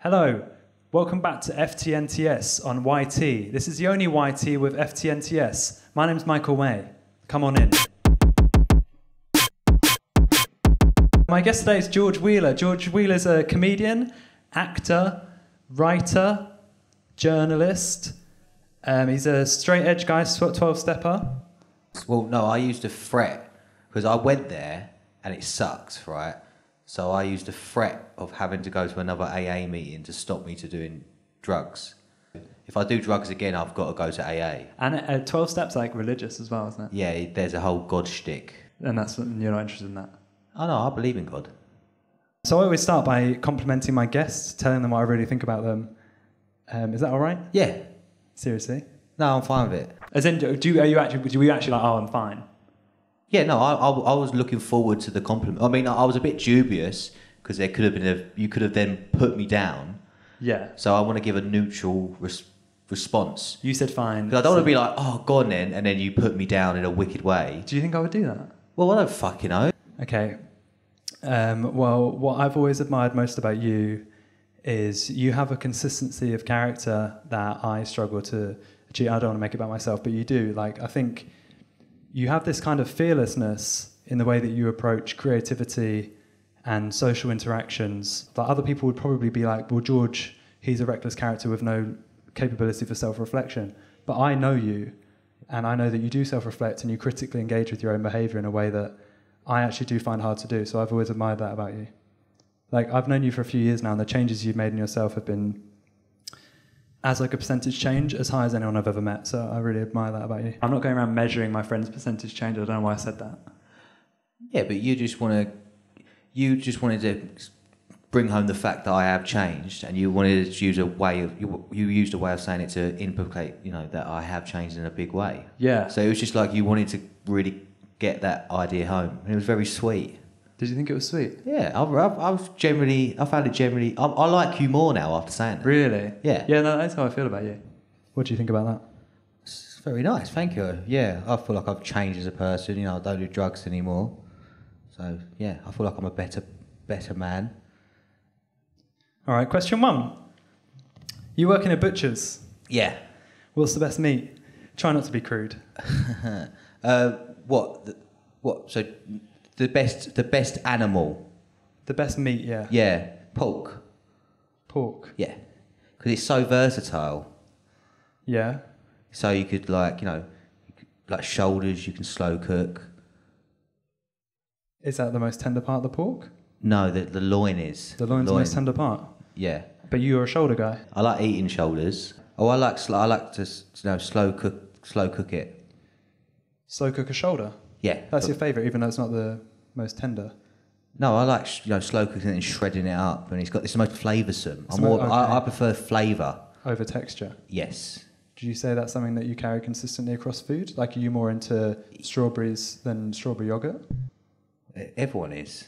Hello, welcome back to FTNTS on YT. This is the only YT with FTNTS. My name's Michael May. Come on in. My guest today is George Wheeler. George Wheeler's a comedian, actor, writer, journalist. He's a straight edge guy, 12-stepper. Well, no, I used to fret because I went there and it sucks, right? So I used to fret of having to go to another AA meeting to stop me to doing drugs. If I do drugs again, I've got to go to AA. And 12 steps like religious as well, isn't it? Yeah, there's a whole God shtick. And you're not interested in that? Oh no, I believe in God. So I always start by complimenting my guests, telling them what I really think about them. Is that all right? Yeah. Seriously? No, I'm fine with it. As in, do you actually like, oh, I'm fine? Yeah, no, I was looking forward to the compliment. I mean, I was a bit dubious because there could have been you could have then put me down. Yeah. So I want to give a neutral response. You said fine. Because I don't want to be like, oh, go on then, and then you put me down in a wicked way. Do you think I would do that? Well, I don't fucking know. Okay. Well, what I've always admired most about you is you have a consistency of character that I struggle to achieve. I don't want to make it about myself, but you do. Like, I think you have this kind of fearlessness in the way that you approach creativity and social interactions that other people would probably be like, well, George, he's a reckless character with no capability for self-reflection. But I know you, and I know that you do self-reflect and you critically engage with your own behaviour in a way that I actually do find hard to do. So I've always admired that about you. Like, I've known you for a few years now, and the changes you've made in yourself have been, as like a percentage change, as high as anyone I've ever met. So I really admire that about you. I'm not going around measuring my friends' percentage change. I don't know why I said that. Yeah, but you just wanted to bring home the fact that I have changed, and you wanted to use a way of you used a way of saying it to implicate, that I have changed in a big way. Yeah. So it was just like you wanted to really get that idea home, and it was very sweet. Did you think it was sweet? Yeah, I found it generally. I like you more now after saying that. Really? Yeah. Yeah, no, that's how I feel about you. What do you think about that? It's very nice, thank you. Yeah, I feel like I've changed as a person. I don't do drugs anymore. So yeah, I feel like I'm a better man. All right, question 1. You work in a butcher's. Yeah. What's the best meat? Try not to be crude. What? So the best animal. The best meat, yeah. Yeah, pork. Pork. Yeah, because it's so versatile. Yeah. So you could like shoulders, you can slow cook. Is that the most tender part of the pork? No, the loin is. The loin's the most tender part. Yeah. But you're a shoulder guy. I like eating shoulders. Oh, I like to slow cook it. Slow cook a shoulder. Yeah. That's your favourite, even though it's not the most tender. No, I like slow cooking it and shredding it up, and it's the most flavoursome. I prefer flavour over texture. Yes. Did you say that's something that you carry consistently across food? Like, are you more into strawberries than strawberry yogurt? Everyone is.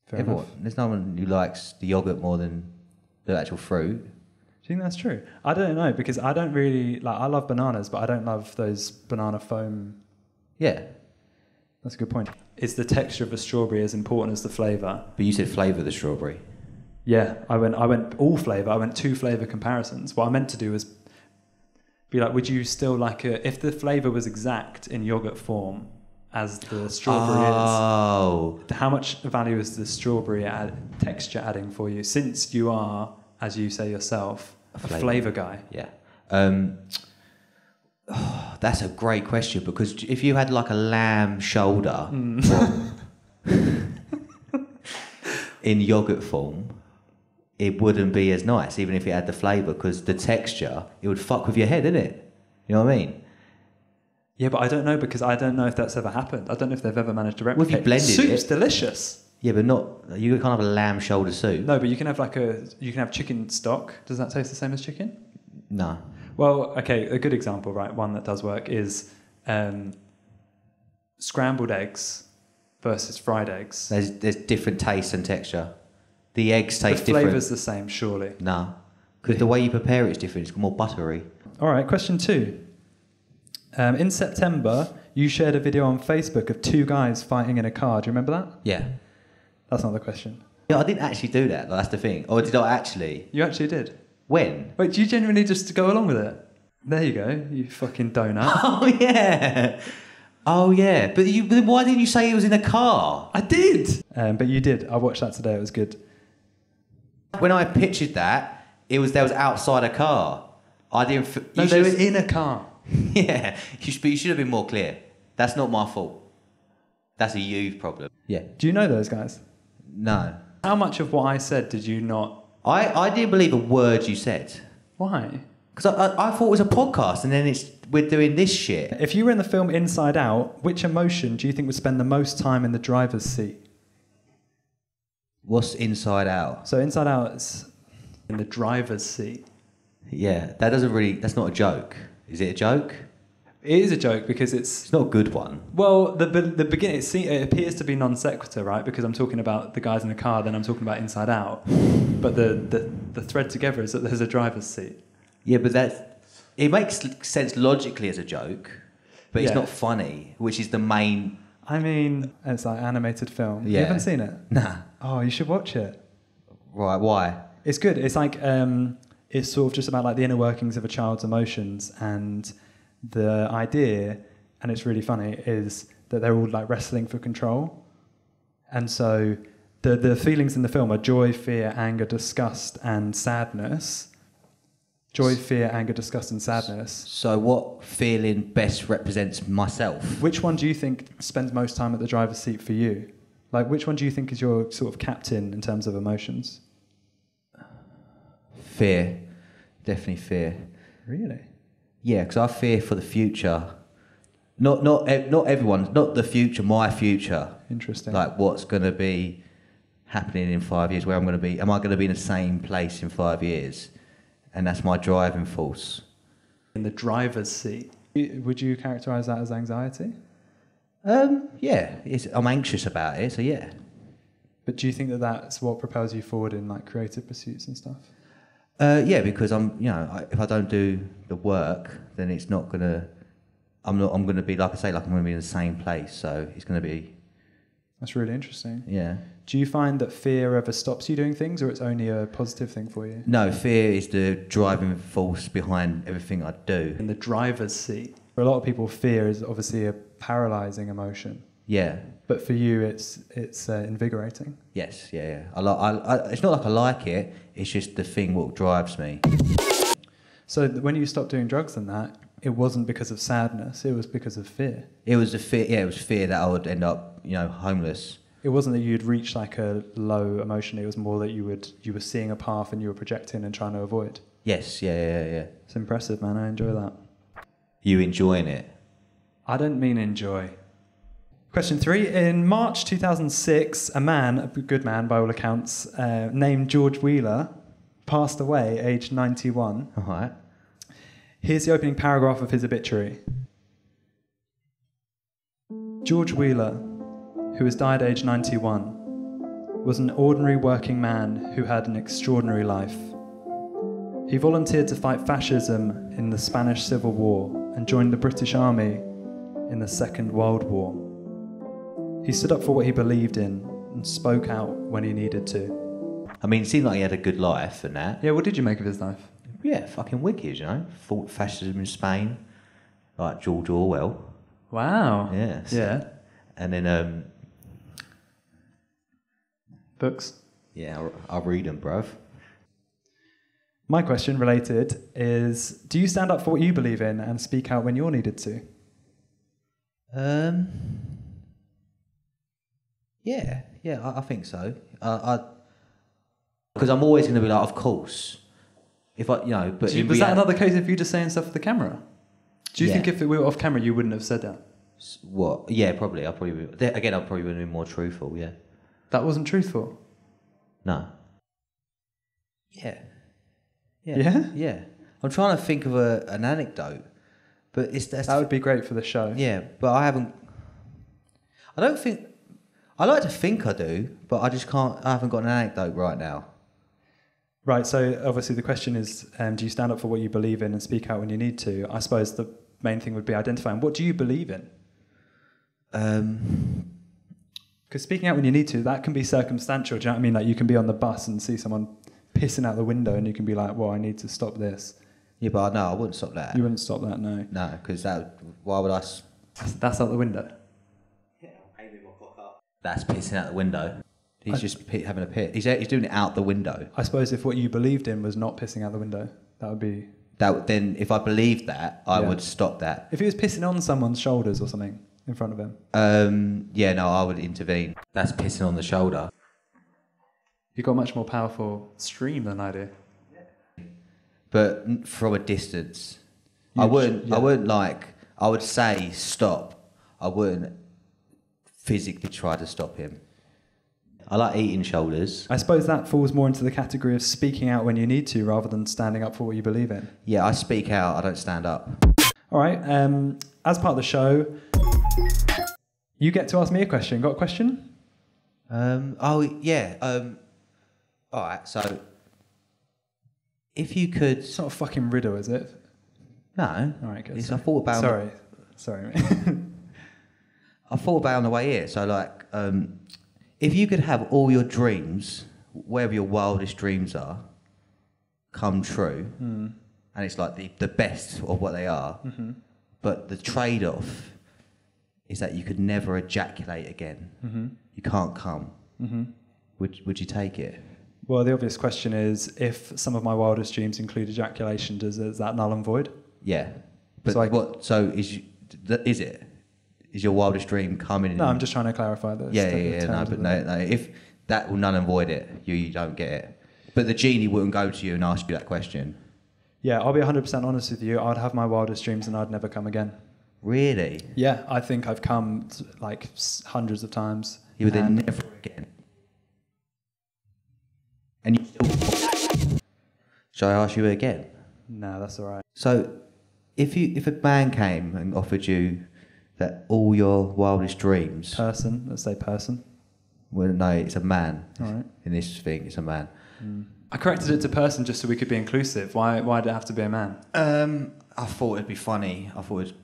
Fair Everyone. enough. There's no one who likes the yogurt more than the actual fruit. Do you think that's true? I don't know, because I don't really I love bananas, but I don't love those banana foam. Yeah. That's a good point. Is the texture of a strawberry as important as the flavour? But you said flavour the strawberry. Yeah, I went all flavour. I went 2 flavour comparisons. What I meant to do was be like, would you still like if the flavour was exact in yogurt form as the strawberry is, how much value is the strawberry texture adding for you, since you are, as you say yourself, a flavour guy? Yeah. That's a great question, because if you had like a lamb shoulder in yogurt form, it wouldn't be as nice, even if it had the flavour, because the texture, it would fuck with your head, innit? You know what I mean? Yeah, but I don't know, because I don't know if that's ever happened. I don't know if they've ever managed to replicate. Well, if you blended Soup's it, delicious. Yeah, but not. You can't have a lamb shoulder soup. No, but you can have chicken stock. Does that taste the same as chicken? No. Well, okay, a good example, right? One that does work is scrambled eggs versus fried eggs. There's different taste and texture. The eggs taste different. The flavour's the same, surely. No, because the way you prepare it is different. It's more buttery. All right, question 2. In September, you shared a video on Facebook of 2 guys fighting in a car. Do you remember that? Yeah. That's not the question. Yeah, I didn't actually do that. Like, that's the thing. Or did I actually? You actually did. When? Wait, do you genuinely just go along with it? There you go, you fucking donut. Oh yeah. Oh yeah. But why didn't you say he was in a car? I did. But you did. I watched that today. It was good. When I pictured that, there was outside a car. I didn't. No, they were in a car. Yeah. But you should have been more clear. That's not my fault. That's a you problem. Yeah. Do you know those guys? No. How much of what I said did you not? I didn't believe a word you said. Why? Because I thought it was a podcast, and then we're doing this shit. If you were in the film Inside Out, which emotion do you think would spend the most time in the driver's seat? What's Inside Out? So Inside Out is in the driver's seat. Yeah, that's not a joke. Is it a joke? It is a joke because it's not a good one. Well, the beginning, it appears to be non sequitur, right? Because I'm talking about the guys in the car, then I'm talking about Inside Out. But the thread together is that there's a driver's seat. Yeah, but it makes sense logically as a joke, but it's not funny, which is the main... I mean, it's like animated film. Yeah. You haven't seen it? Nah. Oh, you should watch it. Right, why? It's good. It's like, it's sort of just about like the inner workings of a child's emotions, and the idea, and it's really funny, is that they're all like wrestling for control. And so the feelings in the film are joy, fear, anger, disgust, and sadness. Joy, fear, anger, disgust, and sadness. So what feeling best represents myself? Which one do you think spends most time at the driver's seat for you? Like, which one do you think is your sort of captain in terms of emotions? Fear. Definitely fear. Really? Yeah, because I fear for the future. Not everyone, not the future, my future. Interesting. Like what's going to be happening in 5 years, where I'm going to be. Am I going to be in the same place in 5 years? And that's my driving force. In the driver's seat. Would you characterise that as anxiety? Yeah, I'm anxious about it, so yeah. But do you think that that's what propels you forward in like creative pursuits and stuff? Yeah, because if I don't do the work, then it's not gonna. I'm gonna be, like I say, like I'm gonna be in the same place. So it's gonna be. That's really interesting. Yeah. Do you find that fear ever stops you doing things, or it's only a positive thing for you? No, fear is the driving force behind everything I do. In the driver's seat. For a lot of people, fear is obviously a paralysing emotion. Yeah. But for you, it's invigorating. Yes, yeah. It's not like I like it. It's just the thing what drives me. So when you stopped doing drugs and that, it wasn't because of sadness. It was because of fear. It was the fear. Yeah, it was fear that I would end up, homeless. It wasn't that you'd reach like a low emotion. It was more that you were seeing a path and you were projecting and trying to avoid. Yes, yeah. It's impressive, man. I enjoy that. You enjoying it? I don't mean enjoy. Question 3. In March 2006, a good man by all accounts, named George Wheeler, passed away, aged 91. All right. Here's the opening paragraph of his obituary. George Wheeler, who has died aged 91, was an ordinary working man who had an extraordinary life. He volunteered to fight fascism in the Spanish Civil War and joined the British Army in the Second World War. He stood up for what he believed in and spoke out when he needed to. I mean, it seemed like he had a good life and that. Yeah, what did you make of his life? Yeah, fucking wicked, Fought fascism in Spain, like George Orwell. Wow. Yeah. Yeah. And then... Books? Yeah, I'll read them, bruv. My question related is, do you stand up for what you believe in and speak out when you're needed to? Yeah, I think so. Because I'm always going to be like, of course. If I, but Was that another case of you just saying stuff for the camera? Do you think if it were off camera, you wouldn't have said that? What? Yeah, probably. I probably would have been more truthful. Yeah. That wasn't truthful. No. Yeah. Yeah? Yeah. I'm trying to think of an anecdote, but that would be great for the show. Yeah, but I haven't. I don't think. I like to think I do, but I just can't. I haven't got an anecdote right now. Right. So obviously the question is, do you stand up for what you believe in and speak out when you need to? I suppose the main thing would be identifying what do you believe in. Because speaking out when you need to, that can be circumstantial. Do you know what I mean? Like you can be on the bus and see someone pissing out the window and you can be like, well, I need to stop this. Yeah, but no, I wouldn't stop that. You wouldn't stop that, no. No, because why would I... That's out the window. Yeah, I'm aiming my cock up. That's pissing out the window. He's just having a piss. He's doing it out the window. I suppose if what you believed in was not pissing out the window, that would be... Then if I believed that, I would stop that. If he was pissing on someone's shoulders or something in front of him. Yeah, no, I would intervene. That's pissing on the shoulder. You've got a much more powerful stream than I do. But from a distance. I would say stop. I wouldn't physically try to stop him. I like eating shoulders. I suppose that falls more into the category of speaking out when you need to rather than standing up for what you believe in. Yeah, I speak out, I don't stand up. All right, as part of the show, you get to ask me a question. Got a question? All right, so if you could... It's not a fucking riddle, is it? No. All right, good. I thought about... Sorry, mate. I thought about it on the way here. So, like, if you could have all your dreams, wherever your wildest dreams are, come true, and it's like the best of what they are, but the trade-off is that you could never ejaculate again. You can't come. Would you take it? Well, the obvious question is, if some of my wildest dreams include ejaculation, is that null and void? Yeah. But so is it? Is your wildest dream coming? No, I'm just trying to clarify this. No. If that will null and void it, you don't get it. But the genie wouldn't go to you and ask you that question. Yeah, I'll be 100% honest with you. I'd have my wildest dreams and I'd never come again. Really? Yeah, I think I've come like hundreds of times. You would then never again. And you still... Shall I ask you again? No, that's all right. So, if a man came and offered you that all your wildest dreams... Person, let's say person. Well, no, it's a man. All right. In this thing, it's a man. I corrected it to person just so we could be inclusive. Why did it have to be a man? I thought it'd be funny. I thought it'd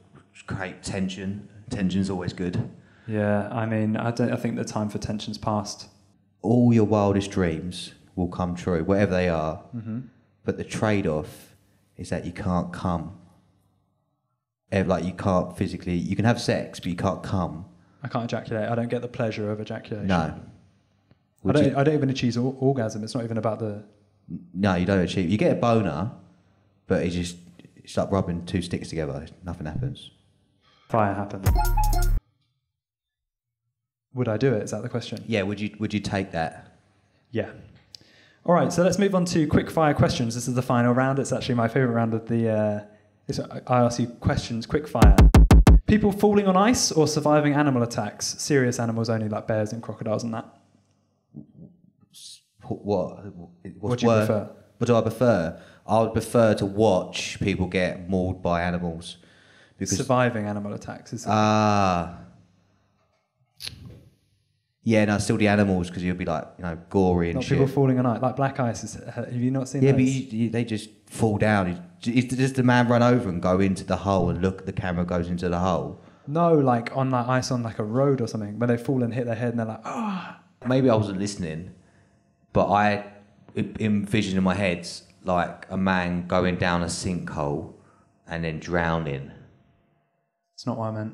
create tension. Tension's always good. Yeah, I mean, I think the time for tension's past. All your wildest dreams will come true, whatever they are. But the trade-off is that you can't come. Like, you can't physically... You can have sex, but you can't come. I can't ejaculate. I don't get the pleasure of ejaculation. No. I don't even achieve orgasm. It's not even about the... No, you don't achieve... You get a boner, but it's like rubbing two sticks together. Nothing happens. Fire happens. Would I do it? Is that the question? Yeah, would you take that? Yeah. All right, so let's move on to quick fire questions. This is the final round. It's actually my favourite round of the... I ask you questions, quick fire. People falling on ice or surviving animal attacks? Serious animals only, like bears and crocodiles and that. What do you prefer? What do I prefer? I would prefer to watch people get mauled by animals. Because surviving animal attacks is... Yeah, no, still the animals, because you'll be like, gory and not shit. People falling on ice, like black ice. Have you not seen those? Yeah, but they just fall down. Does the man run over and go into the hole and look, the camera goes into the hole? No, like on like ice on like a road or something, where they fall and hit their head and they're like, ah. Maybe I wasn't listening, but I envisioned in my head like a man going down a sinkhole and then drowning. It's not what I meant.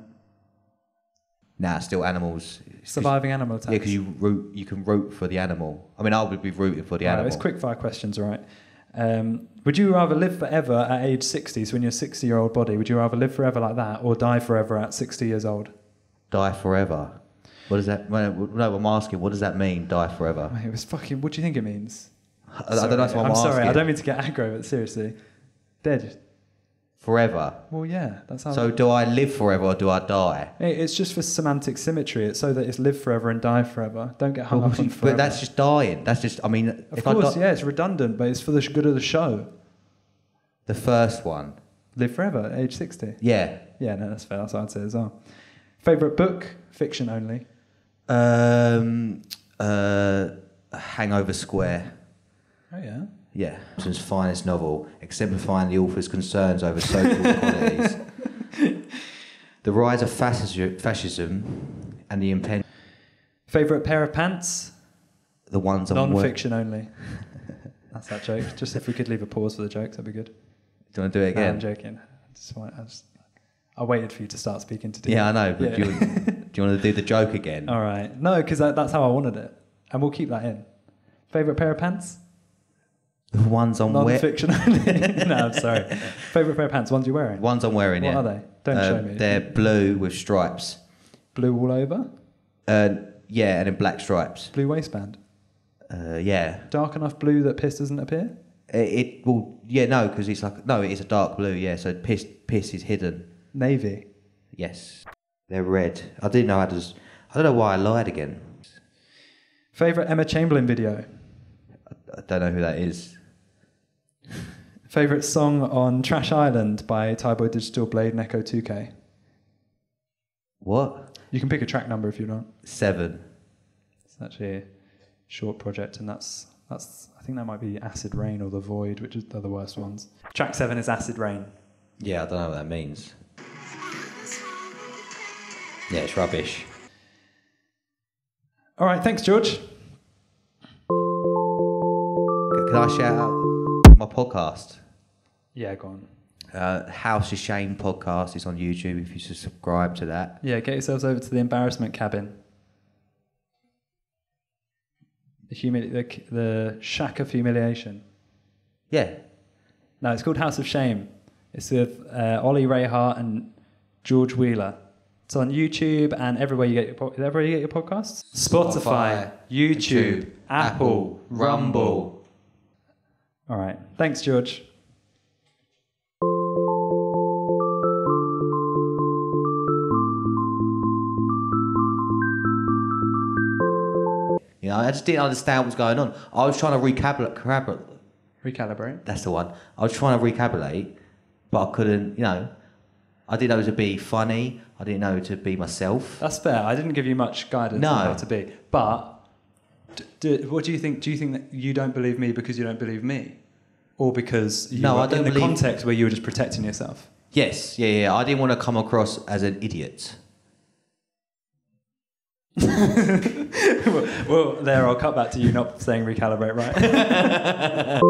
Nah, still animals. Surviving animal attacks. Yeah, because you can root for the animal. I mean, I would be rooting for the animal. It's quick fire questions, all right. Would you rather live forever at age 60, so in your 60-year-old body, would you rather live forever like that or die forever at 60 years old? Die forever? What does that... No, I'm asking, what does that mean, die forever? Mate, it was fucking... What do you think it means? I don't know what I'm asking. Sorry, I don't mean to get aggro, but seriously. Dead. Forever? Well, yeah, that's how... So do I live forever or do I die? It's just for semantic symmetry. It's so that it's live forever and die forever. Don't get hung up on forever. But that's just dying. That's just... I mean... Of course, yeah, it's redundant, but it's for the good of the show. The first one? Live forever at age 60? Yeah. Yeah, no, that's fair. That's what I'd say as well. Favourite book? Fiction only. Hangover Square. Oh, yeah? Yeah. His finest novel, exemplifying the author's concerns over social inequalities. The rise of fascism and the impending... Favourite pair of pants? The ones I'm wearing. Non-fiction only. That's that joke. Just if we could leave a pause for the jokes, that'd be good. Do you want to do it again? No, I'm joking. I waited for you to start speaking to do Yeah, it. I know, but do you want to do the joke again? All right. No, because that's how I wanted it. And we'll keep that in. Favourite pair of pants? The ones I'm wearing. Non-fiction only. No, I'm sorry. Favourite pair of pants? Ones you're wearing? Ones I'm wearing, What yeah. are they? Don't show me. They're blue with stripes. Blue all over? Yeah, and then black stripes. Blue waistband? Yeah. Dark enough blue that piss doesn't appear? Because it's like, no, it's a dark blue, yeah, so piss is hidden. Navy? Yes. They're red. I don't know why I lied again. Favourite Emma Chamberlain video? I don't know who that is. Favourite song on Trash Island by Tyboy Digital, Blade and Echo 2K? What? You can pick a track number if you want. 7. It's actually a short project, and that's I think that might be Acid Rain or The Void, which are the worst ones. Track 7 is Acid Rain. Yeah, I don't know what that means. Yeah, it's rubbish. All right, thanks, George. Can I shout out my podcast? Yeah, go on. House of Shame podcast is on YouTube if you subscribe to that. Yeah, get yourselves over to the embarrassment cabin. The shack of humiliation. Yeah. No, it's called House of Shame. It's with Ollie Reyhart and George Wheeler. It's on YouTube and everywhere you get your podcasts. Spotify, YouTube, Apple, Rumble. All right. Thanks, George. You know, I just didn't understand what was going on. I was trying to Recalibrate. That's the one. I was trying to recalibrate, but I couldn't, I didn't know to be funny. I didn't know to be myself. That's fair. I didn't give you much guidance on how to be. But what do you think? Do you think that you don't believe me because you don't believe me? Or because you were in the context where you were just protecting yourself? Yes, yeah. I didn't want to come across as an idiot. Well, there, I'll cut back to you not saying recalibrate, right?